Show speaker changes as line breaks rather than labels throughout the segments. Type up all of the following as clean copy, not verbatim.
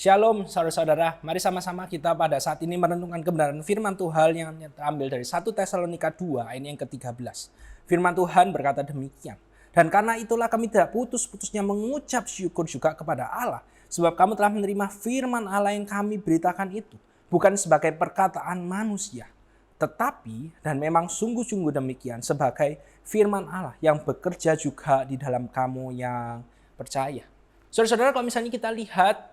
Shalom saudara-saudara, mari sama-sama kita pada saat ini merenungkan kebenaran firman Tuhan yang terambil dari 1 Tesalonika 2 ayat yang ke-13. Firman Tuhan berkata demikian, dan karena itulah kami tidak putus-putusnya mengucap syukur juga kepada Allah, sebab kamu telah menerima firman Allah yang kami beritakan itu, bukan sebagai perkataan manusia, tetapi dan memang sungguh-sungguh demikian sebagai firman Allah yang bekerja juga di dalam kamu yang percaya. Saudara-saudara, kalau misalnya kita lihat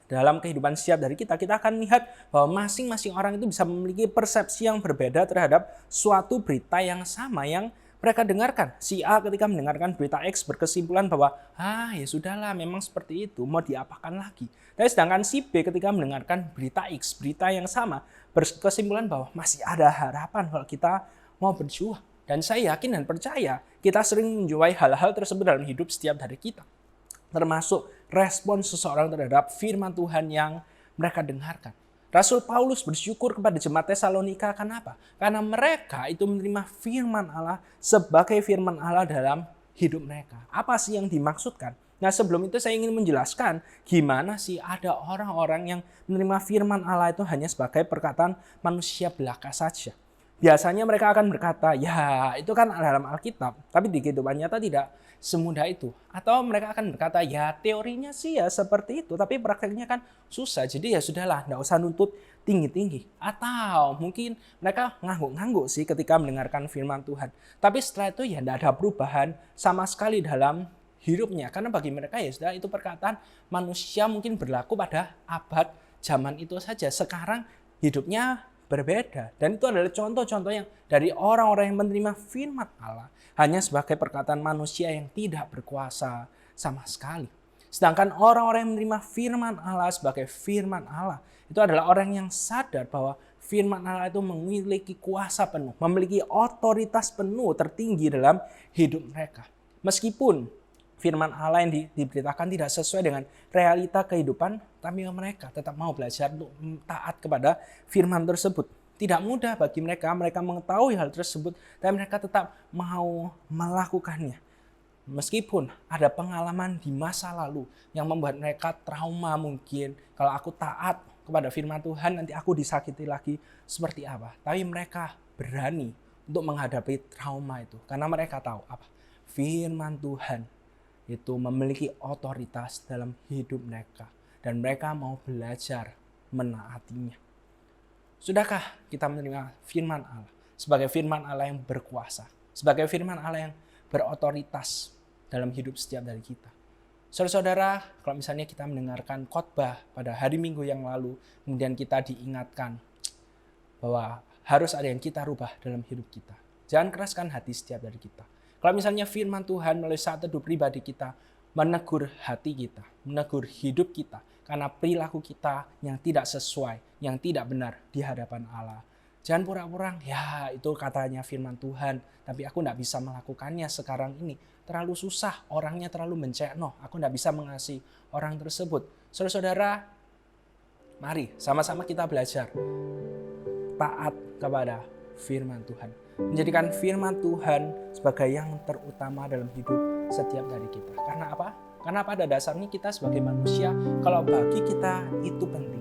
dalam kehidupan setiap dari kita akan lihat bahwa masing-masing orang itu bisa memiliki persepsi yang berbeda terhadap suatu berita yang sama yang mereka dengarkan. Si A ketika mendengarkan berita X berkesimpulan bahwa ya sudahlah, memang seperti itu, mau diapakan lagi. Tapi sedangkan si B ketika mendengarkan berita X, berita yang sama, berkesimpulan bahwa masih ada harapan kalau kita mau berjuang. Dan saya yakin dan percaya kita sering menjumpai hal-hal tersebut dalam hidup setiap dari kita. Termasuk respon seseorang terhadap firman Tuhan yang mereka dengarkan. Rasul Paulus bersyukur kepada jemaat Tesalonika, kenapa? Karena mereka itu menerima firman Allah sebagai firman Allah dalam hidup mereka. Apa sih yang dimaksudkan? Nah, sebelum itu saya ingin menjelaskan gimana sih ada orang-orang yang menerima firman Allah itu hanya sebagai perkataan manusia belaka saja. Biasanya mereka akan berkata, ya itu kan dalam Alkitab, tapi di kehidupan nyata tidak semudah itu. Atau mereka akan berkata, ya teorinya sih ya seperti itu, tapi prakteknya kan susah. Jadi ya sudahlah, nggak usah nuntut tinggi-tinggi. Atau mungkin mereka ngangguk-ngangguk sih ketika mendengarkan firman Tuhan. Tapi setelah itu ya nggak ada perubahan sama sekali dalam hidupnya. Karena bagi mereka ya sudah itu perkataan manusia mungkin berlaku pada abad zaman itu saja. Sekarang hidupnya berbeda. Dan itu adalah contoh-contoh yang dari orang-orang yang menerima firman Allah hanya sebagai perkataan manusia yang tidak berkuasa sama sekali. Sedangkan orang-orang yang menerima firman Allah sebagai firman Allah itu adalah orang yang sadar bahwa firman Allah itu memiliki kuasa penuh, memiliki otoritas penuh tertinggi dalam hidup mereka. Meskipun firman Allah yang diberitakan tidak sesuai dengan realita kehidupan, tapi mereka tetap mau belajar untuk taat kepada firman tersebut. Tidak mudah bagi mereka mengetahui hal tersebut, tapi mereka tetap mau melakukannya. Meskipun ada pengalaman di masa lalu yang membuat mereka trauma mungkin, kalau aku taat kepada firman Tuhan nanti aku disakiti lagi seperti apa. Tapi mereka berani untuk menghadapi trauma itu, karena mereka tahu apa? Firman Tuhan itu memiliki otoritas dalam hidup mereka. Dan mereka mau belajar menaatinya. Sudahkah kita menerima firman Allah sebagai firman Allah yang berkuasa? Sebagai firman Allah yang berotoritas dalam hidup setiap dari kita. Saudara-saudara, kalau misalnya kita mendengarkan khotbah pada hari Minggu yang lalu, kemudian kita diingatkan bahwa harus ada yang kita rubah dalam hidup kita. Jangan keraskan hati setiap dari kita. Kalau misalnya firman Tuhan melalui saat teduh pribadi kita menegur hati kita, menegur hidup kita karena perilaku kita yang tidak sesuai, yang tidak benar di hadapan Allah. Jangan pura-pura, ya itu katanya firman Tuhan, tapi aku tidak bisa melakukannya sekarang ini. Terlalu susah, orangnya terlalu mencekno, aku tidak bisa mengasihi orang tersebut. Saudara-saudara, mari sama-sama kita belajar taat kepada firman Tuhan. Menjadikan firman Tuhan sebagai yang terutama dalam hidup setiap dari kita. Karena apa? Karena pada dasarnya kita sebagai manusia, kalau bagi kita itu penting,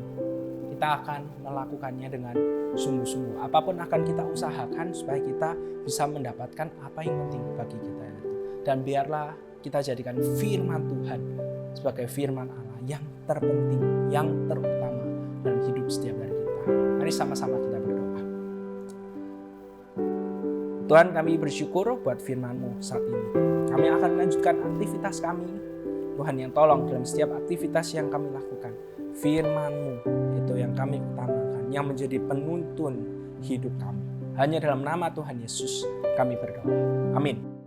kita akan melakukannya dengan sungguh-sungguh. Apapun akan kita usahakan supaya kita bisa mendapatkan apa yang penting bagi kita itu. Dan biarlah kita jadikan firman Tuhan sebagai firman Allah yang terpenting, yang terutama dalam hidup setiap dari kita. Mari sama-sama kita berdoa. Tuhan, kami bersyukur buat firman-Mu saat ini. Kami akan melanjutkan aktivitas kami. Tuhan yang tolong dalam setiap aktivitas yang kami lakukan. Firman-Mu itu yang kami utamakan, yang menjadi penuntun hidup kami. Hanya dalam nama Tuhan Yesus kami berdoa. Amin.